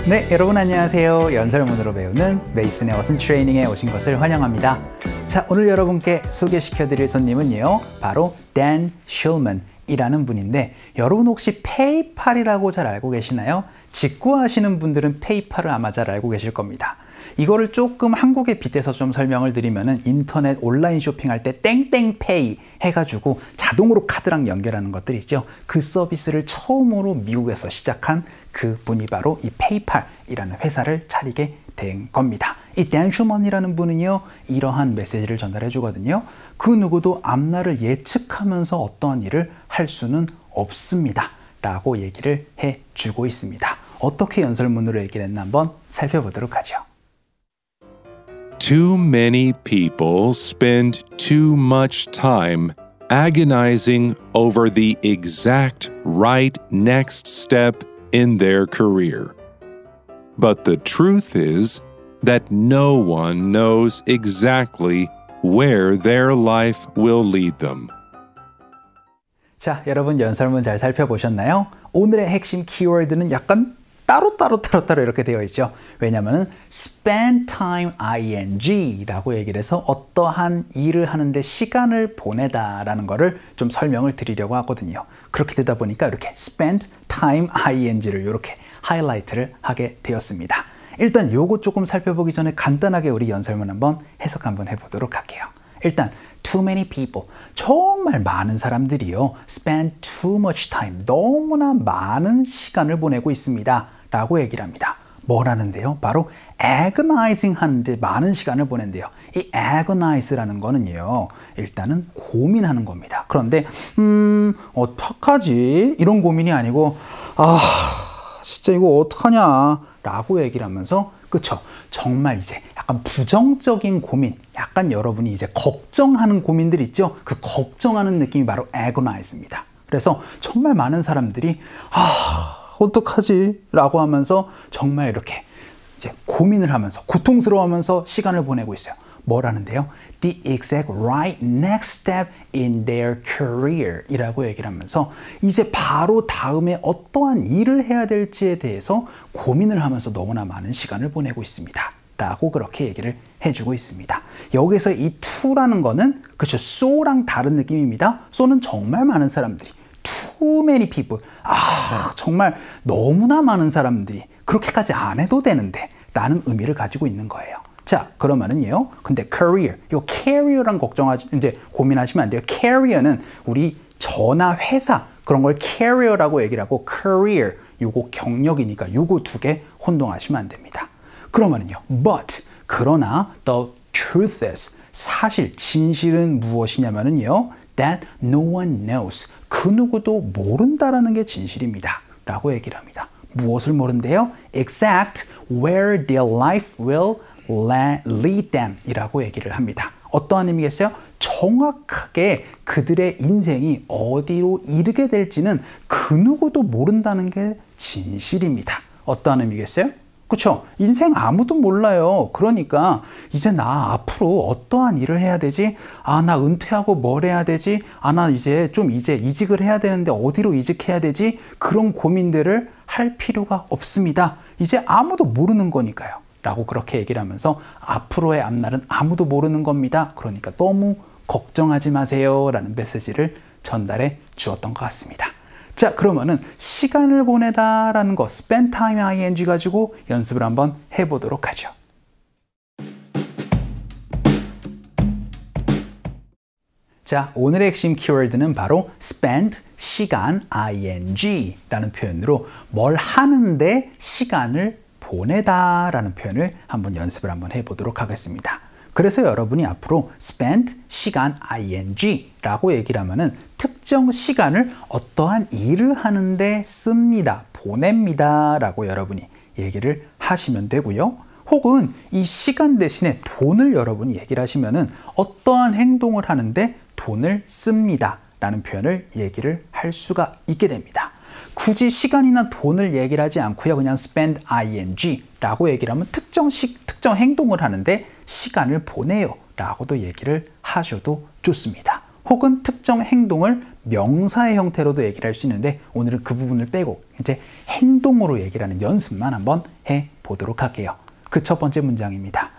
네, 여러분 안녕하세요. 연설문으로 배우는 메이슨의 어순 트레이닝에 오신 것을 환영합니다. 자, 오늘 여러분께 소개시켜드릴 손님은요, 바로 댄 슐먼이라는 분인데, 여러분 혹시 페이팔이라고 잘 알고 계시나요? 직구하시는 분들은 페이팔을 아마 잘 알고 계실 겁니다. 이거를 조금 한국에 빗대서 좀 설명을 드리면은 인터넷 온라인 쇼핑할 때 땡땡페이 해가지고 자동으로 카드랑 연결하는 것들이 있죠. 그 서비스를 처음으로 미국에서 시작한 그 분이 바로 이 페이팔이라는 회사를 차리게 된 겁니다. 이 댄 슐먼이라는 분은요, 이러한 메시지를 전달해 주거든요. 그 누구도 앞날을 예측하면서 어떠한 일을 할 수는 없습니다 라고 얘기를 해 주고 있습니다. 어떻게 연설문으로 얘기를 했나 한번 살펴보도록 하죠. Too many people spend too much time agonizing over the exact right next step in their career. But the truth is that no one knows exactly where their life will lead them. 자, 여러분 연설문 잘 살펴보셨나요? 오늘의 핵심 키워드는 약간 따로 이렇게 되어 있죠. 왜냐하면 spend time ing라고 얘기를 해서 어떠한 일을 하는데 시간을 보내다 라는 거를 좀 설명을 드리려고 하거든요. 그렇게 되다 보니까 이렇게 spend time ing를 이렇게 하이라이트를 하게 되었습니다. 일단 요거 조금 살펴보기 전에 간단하게 우리 연설문 한번 해석 한번 해보도록 할게요. 일단 too many people, 정말 많은 사람들이요, spend too much time, 너무나 많은 시간을 보내고 있습니다 라고 얘기를 합니다. 뭐라는데요? 바로 agonizing 하는데 많은 시간을 보낸대요. 이 agonize라는 거는요, 일단은 고민하는 겁니다. 그런데 어떡하지? 이런 고민이 아니고 진짜 이거 어떡하냐 라고 얘기를 하면서, 그쵸? 정말 이제 약간 부정적인 고민, 약간 여러분이 이제 걱정하는 고민들 있죠? 그 걱정하는 느낌이 바로 agonize입니다. 그래서 정말 많은 사람들이 어떡하지? 라고 하면서 정말 이렇게 이제 고민을 하면서 고통스러워하면서 시간을 보내고 있어요. 뭐라는데요? The exact right next step in their career 이라고 얘기를 하면서 이제 바로 다음에 어떠한 일을 해야 될지에 대해서 고민을 하면서 너무나 많은 시간을 보내고 있습니다 라고 그렇게 얘기를 해주고 있습니다. 여기서 이 to라는 거는 그렇죠, so랑 다른 느낌입니다. so는 정말 많은 사람들이, too many people, 정말 너무나 많은 사람들이 그렇게까지 안 해도 되는데 라는 의미를 가지고 있는 거예요. 자, 그러면은요, 근데 career, 이거 career랑 이제 고민하시면 안 돼요. career는 우리 저나 회사 그런 걸 carrier라고 얘기를 하고, career 요거 경력이니까 요거 두 개 혼동하시면 안 됩니다. 그러면은요, but 그러나 the truth is, 사실 진실은 무엇이냐면은요, that no one knows, 그 누구도 모른다라는 게 진실입니다 라고 얘기를 합니다. 무엇을 모른대요? exact where their life will lead them 이라고 얘기를 합니다. 어떠한 의미겠어요? 정확하게 그들의 인생이 어디로 이르게 될지는 그 누구도 모른다는 게 진실입니다. 어떠한 의미겠어요? 그렇죠? 인생 아무도 몰라요. 그러니까 이제 나 앞으로 어떠한 일을 해야 되지? 나 은퇴하고 뭘 해야 되지? 나 이제 이직을 해야 되는데 어디로 이직해야 되지? 그런 고민들을 할 필요가 없습니다. 이제 아무도 모르는 거니까요 라고 그렇게 얘기를 하면서 앞으로의 앞날은 아무도 모르는 겁니다. 그러니까 너무 걱정하지 마세요 라는 메시지를 전달해 주었던 것 같습니다. 자, 그러면은 시간을 보내다 라는 거 spend time ing 가지고 연습을 한번 해보도록 하죠. 자, 오늘의 핵심 키워드는 바로 spend, 시간, ing 라는 표현으로 뭘 하는데 시간을 보내다 라는 표현을 한번 연습을 한번 해보도록 하겠습니다. 그래서 여러분이 앞으로 spend, 시간, ing 라고 얘기를 하면은 특정 시간을 어떠한 일을 하는데 씁니다, 보냅니다 라고 여러분이 얘기를 하시면 되고요. 혹은 이 시간 대신에 돈을 여러분이 얘기를 하시면은 어떠한 행동을 하는데 돈을 씁니다 라는 표현을 얘기를 할 수가 있게 됩니다. 굳이 시간이나 돈을 얘기를 하지 않고요. 그냥 spend ing 라고 얘기를 하면 특정 행동을 하는데 시간을 보내요 라고도 얘기를 하셔도 좋습니다. 혹은 특정 행동을 명사의 형태로도 얘기를 할 수 있는데 오늘은 그 부분을 빼고 이제 행동으로 얘기를 하는 연습만 한번 해보도록 할게요. 그 첫 번째 문장입니다.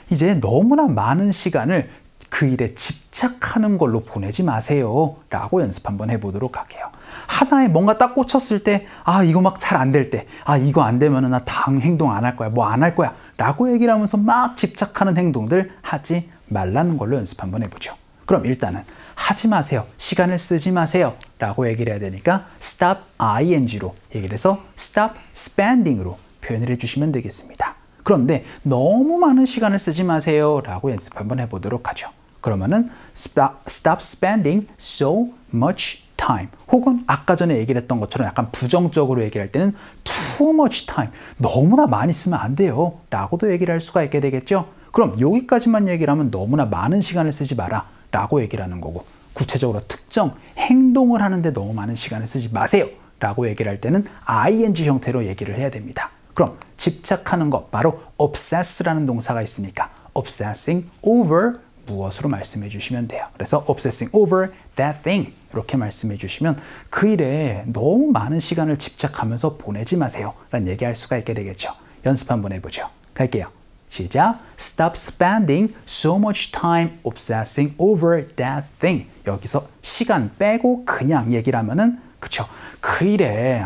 이제 너무나 많은 시간을 그 일에 집착하는 걸로 보내지 마세요 라고 연습 한번 해보도록 할게요. 하나에 뭔가 딱 꽂혔을 때 이거 막 잘 안 될 때 이거 안 되면 나 다음 행동 안 할 거야 뭐 안 할 거야 라고 얘기를 하면서 막 집착하는 행동들 하지 말라는 걸로 연습 한번 해보죠. 그럼 일단은 하지 마세요. 시간을 쓰지 마세요 라고 얘기를 해야 되니까 stop ing로 얘기를 해서 stop spending으로 표현을 해주시면 되겠습니다. 그런데 너무 많은 시간을 쓰지 마세요 라고 연습 한번 해보도록 하죠. 그러면은 stop spending so much time 혹은 아까 전에 얘기를 했던 것처럼 약간 부정적으로 얘기를 할 때는 too much time 너무나 많이 쓰면 안 돼요 라고도 얘기를 할 수가 있게 되겠죠. 그럼 여기까지만 얘기를 하면 너무나 많은 시간을 쓰지 마라 라고 얘기를 하는 거고 구체적으로 특정 행동을 하는데 너무 많은 시간을 쓰지 마세요 라고 얘기를 할 때는 ing 형태로 얘기를 해야 됩니다. 그럼 집착하는 것 바로 obsess라는 동사가 있으니까 obsessing over 무엇으로 말씀해 주시면 돼요. 그래서 obsessing over that thing 이렇게 말씀해 주시면 그 일에 너무 많은 시간을 집착하면서 보내지 마세요 라는 얘기할 수가 있게 되겠죠. 연습 한번 해보죠. 갈게요. 시작. Stop spending so much time obsessing over that thing. 여기서 시간 빼고 그냥 얘기를 하면은 그쵸. 그 일에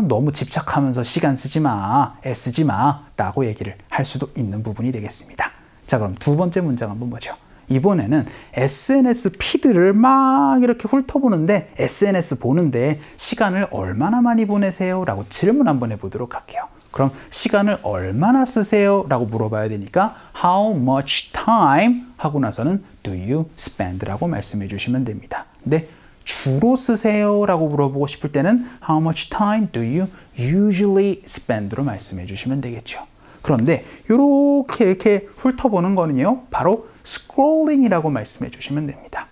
너무 집착하면서 시간 쓰지 마, 애쓰지 마 라고 얘기를 할 수도 있는 부분이 되겠습니다. 자, 그럼 두 번째 문장 한번 보죠. 이번에는 SNS 피드를 막 이렇게 훑어보는데 SNS 보는데 시간을 얼마나 많이 보내세요? 라고 질문 한번 해보도록 할게요. 그럼 시간을 얼마나 쓰세요? 라고 물어봐야 되니까 How much time? 하고 나서는 Do you spend? 라고 말씀해 주시면 됩니다. 근데 주로 쓰세요? 라고 물어보고 싶을 때는 How much time do you usually spend? 로 말씀해 주시면 되겠죠. 그런데 이렇게 훑어보는 거는요. 바로 scrolling이라고 말씀해 주시면 됩니다.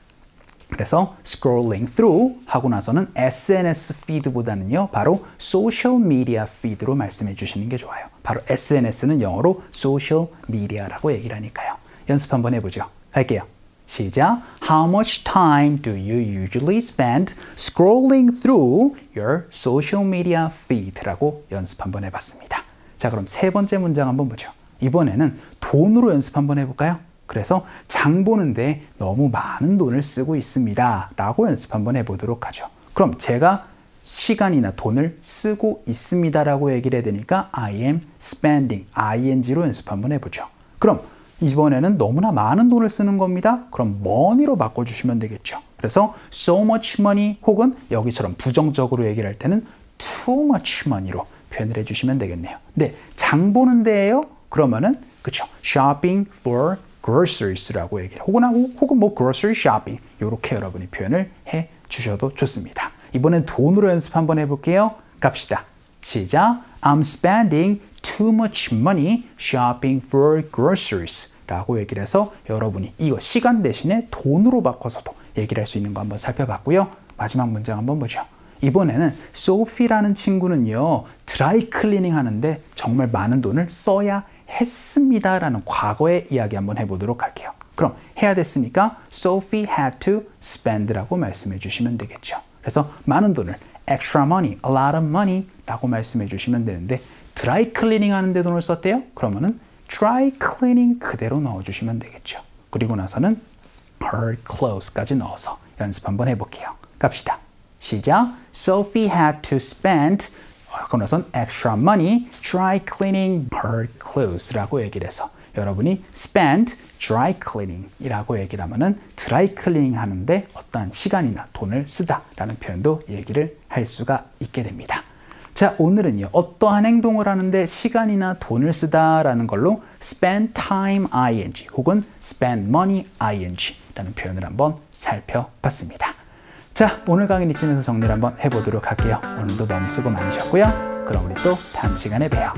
그래서 scrolling through 하고 나서는 SNS feed보다는요. 바로 social media feed로 말씀해 주시는 게 좋아요. 바로 SNS는 영어로 social media라고 얘기를 하니까요. 연습 한번 해보죠. 갈게요. 시작. How much time do you usually spend scrolling through your social media feed? 라고 연습 한번 해봤습니다. 자, 그럼 세 번째 문장 한번 보죠. 이번에는 돈으로 연습 한번 해볼까요? 그래서 장 보는데 너무 많은 돈을 쓰고 있습니다 라고 연습 한번 해보도록 하죠. 그럼 제가 시간이나 돈을 쓰고 있습니다 라고 얘기를 해야 되니까 I am spending, ing로 연습 한번 해보죠. 그럼 이번에는 너무나 많은 돈을 쓰는 겁니다. 그럼 money로 바꿔주시면 되겠죠. 그래서 so much money 혹은 여기처럼 부정적으로 얘기를 할 때는 too much money로 표현을 해주시면 되겠네요. 네, 장 보는 데예요. 그러면은 그쵸, shopping for groceриes라고 얘기를 혹은 뭐 grocery shopping 이렇게 여러분이 표현을 해 주셔도 좋습니다. 이번엔 돈으로 연습 한번 해볼게요. 갑시다. 시작. I'm spending too much money shopping for groceries 라고 얘기를 해서 여러분이 이거 시간 대신에 돈으로 바꿔서도 얘기를 할 수 있는 거 한번 살펴봤고요. 마지막 문장 한번 보죠. 이번에는 소피라는 친구는요. 드라이 클리닝 하는데 정말 많은 돈을 써야 했습니다 라는 과거의 이야기 한번 해보도록 할게요. 그럼 해야 됐으니까 Sophie had to spend 라고 말씀해 주시면 되겠죠. 그래서 많은 돈을 extra money, a lot of money 라고 말씀해 주시면 되는데 드라이 클리닝 하는데 돈을 썼대요? 그러면은 dry cleaning 그대로 넣어주시면 되겠죠. 그리고 나서는 her clothes까지 넣어서 연습 한번 해볼게요. 갑시다. 시작. Sophie had to spend 그러나선 extra money dry cleaning her clothes라고 얘기를 해서 여러분이 spend dry cleaning 이라고 얘기를 하면은 드라이 클리닝 하는데 어떠한 시간이나 돈을 쓰다라는 표현도 얘기를 할 수가 있게 됩니다. 자, 오늘은요. 어떠한 행동을 하는데 시간이나 돈을 쓰다라는 걸로 spend time ing 혹은 spend money ing 라는 표현을 한번 살펴봤습니다. 자, 오늘 강의는 이쯤에서 정리를 한번 해보도록 할게요. 오늘도 너무 수고 많으셨고요. 그럼 우리 또 다음 시간에 봬요.